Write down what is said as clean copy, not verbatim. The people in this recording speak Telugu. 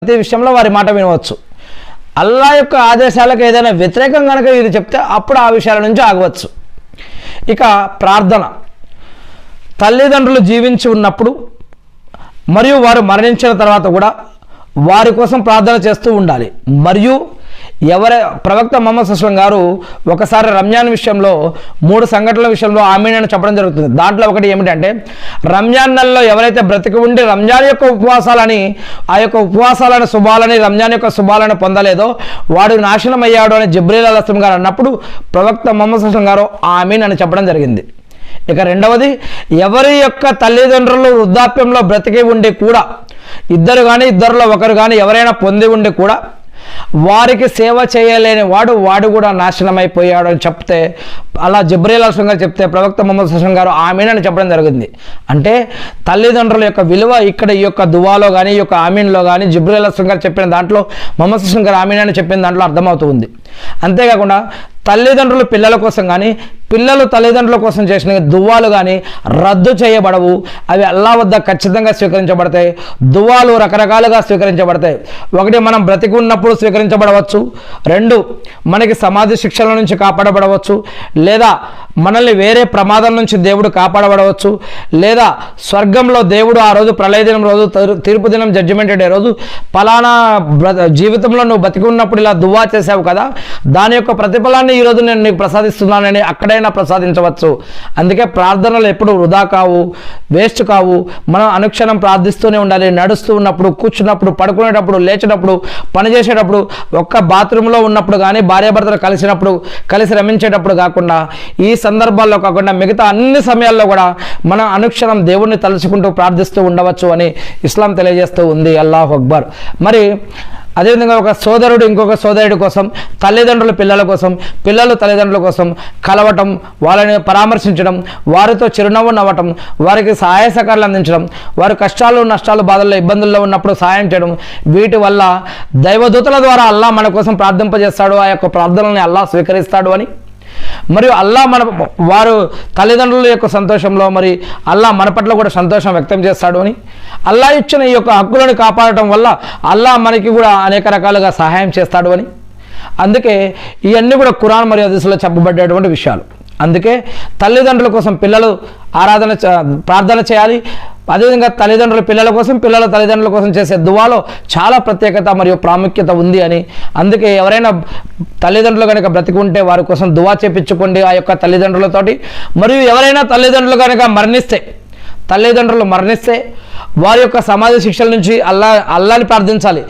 ప్రతి విషయంలో వారి మాట వినవచ్చు. అల్లా యొక్క ఆదేశాలకు ఏదైనా వ్యతిరేకం కనుక ఇది చెప్తే అప్పుడు ఆ విషయాల నుంచి ఆగవచ్చు. ఇక ప్రార్థన, తల్లిదండ్రులు జీవించి ఉన్నప్పుడు మరియు వారు మరణించిన తర్వాత కూడా వారి కోసం ప్రార్థన చేస్తూ ఉండాలి. మరియు ప్రవక్త ముహమ్మద్ సల్లం గారు ఒకసారి రంజాన్ విషయంలో 3 సంఘటనల విషయంలో ఆమీన్ అని చెప్పడం జరుగుతుంది. దాంట్లో ఒకటి ఏమిటంటే, రంజాన్ నెలలో ఎవరైతే బ్రతికి ఉండి రంజాన్ యొక్క ఉపవాసాలని ఆ యొక్క ఉపవాసాలను శుభాలని రంజాన్ యొక్క శుభాలను పొందలేదో వాడు నాశనం అయ్యాడు అని జిబ్రీల్ అలైహిస్సలాం గారు అన్నప్పుడు ప్రవక్త ముహమ్మద్ సల్లం గారు ఆమీన్ అని చెప్పడం జరిగింది. ఇక రెండవది, ఎవరి యొక్క తల్లిదండ్రులు వృద్ధాప్యంలో బ్రతికి ఉండి కూడా ఇద్దరు కానీ ఇద్దరిలో ఒకరు కానీ ఎవరైనా పొంది ఉండి కూడా వారికి సేవ చేయలేని వాడు కూడా నాశనం అయిపోయాడు అని చెప్తే, అలా జిబ్రీల్ అలైహిస్సలాం గారు చెప్తే ప్రవక్త ముహమ్మద్ సల్లం గారు ఆమీన్ అని చెప్పడం జరిగింది. అంటే తల్లిదండ్రుల యొక్క విలువ ఇక్కడ ఈ యొక్క దువాలో కానీ ఈ యొక్క ఆమీన్లో కానీ జిబ్రీల్ అలైహిస్సలాం గారు చెప్పిన దాంట్లో ముహమ్మద్ సల్లం గారు ఆమీన్ అని చెప్పిన దాంట్లో అర్థమవుతుంది. అంతేకాకుండా తల్లిదండ్రులు పిల్లల కోసం కానీ పిల్లలు తల్లిదండ్రుల కోసం చేసిన దువాలు కానీ రద్దు చేయబడవు. అవి అల్లా వద్ద ఖచ్చితంగా స్వీకరించబడతాయి. దువాలు రకరకాలుగా స్వీకరించబడతాయి. ఒకటి, మనం బ్రతికి ఉన్నప్పుడు స్వీకరించబడవచ్చు. 2, మనకి సమాధి శిక్షల నుంచి కాపాడబడవచ్చు. లేదా మనల్ని వేరే ప్రమాదం నుంచి దేవుడు కాపాడబడవచ్చు. లేదా స్వర్గంలో దేవుడు ఆ రోజు ప్రళయ దినం రోజు, తీర్పు దినం, జడ్జిమెంట్ డే రోజు పలానా జీవితంలో నువ్వు బతికి ఉన్నప్పుడు ఇలా దువా చేసావు కదా, దాని యొక్క ప్రతిఫలాన్ని ఈరోజు నేను నీకు ప్రసాదిస్తున్నానని అక్కడైనా ప్రసాదించవచ్చు. అందుకే ప్రార్థనలు ఎప్పుడు వృధా కావు, వేస్ట్ కావు. మనం అనుక్షణం ప్రార్థిస్తూనే ఉండాలి. నడుస్తూ ఉన్నప్పుడు, కూర్చున్నప్పుడు, పడుకునేటప్పుడు, లేచినప్పుడు, పని చేసేటప్పుడు, ఒక్క బాత్రూంలో ఉన్నప్పుడు కానీ భార్యాభర్తలు కలిసి రమించేటప్పుడు కాకుండా, ఈ సందర్భాల్లో కాకుండా మిగతా అన్ని సమయాల్లో కూడా మనం అనుక్షణం దేవుణ్ణి తలుచుకుంటూ ప్రార్థిస్తూ ఉండవచ్చు అని ఇస్లాం తెలియజేస్తూ ఉంది. అల్లాహు అక్బర్. మరి అదేవిధంగా ఒక సోదరుడు ఇంకొక సోదరుడి కోసం, తల్లిదండ్రులు పిల్లల కోసం, పిల్లలు తల్లిదండ్రుల కోసం కలవటం, వాళ్ళని పరామర్శించడం, వారితో చిరునవ్వు నవ్వటం, వారికి సహాయ సహకారాలు అందించడం, వారి కష్టాలు నష్టాలు బాధల్లో ఇబ్బందుల్లో ఉన్నప్పుడు సహాయం చేయడం, వీటి వల్ల దైవదూతల ద్వారా అల్లా మన కోసం ప్రార్థింపజేస్తాడు. ఆ యొక్క ప్రార్థనల్ని అల్లా స్వీకరిస్తాడు అని, మరియు అల్లా వారు తల్లిదండ్రుల యొక్క సంతోషంలో మరి అల్లా మన పట్ల కూడా సంతోషం వ్యక్తం చేస్తాడు అని, అల్లా ఇచ్చిన ఈ యొక్క హక్కులను కాపాడటం వల్ల అల్లా మనకి కూడా అనేక రకాలుగా సహాయం చేస్తాడు అని. అందుకే ఇవన్నీ కూడా ఖురాన్ మరియు హదీసులో చెప్పబడ్డటువంటి విషయాలు. అందుకే తల్లిదండ్రుల కోసం పిల్లలు ప్రార్థన చేయాలి. అదేవిధంగా తల్లిదండ్రుల పిల్లల కోసం, పిల్లల తల్లిదండ్రుల కోసం చేసే దువాలో చాలా ప్రత్యేకత మరియు ప్రాముఖ్యత ఉంది అని. అందుకే ఎవరైనా తల్లిదండ్రులు కనుక బ్రతికి ఉంటే వారి కోసం దువా చేపించుకోండి ఆ యొక్క తల్లిదండ్రులతోటి. మరియు ఎవరైనా తల్లిదండ్రులు కనుక మరణిస్తే వారి యొక్క సమాధి శిక్షల నుంచి అల్లాని ప్రార్థించాలి.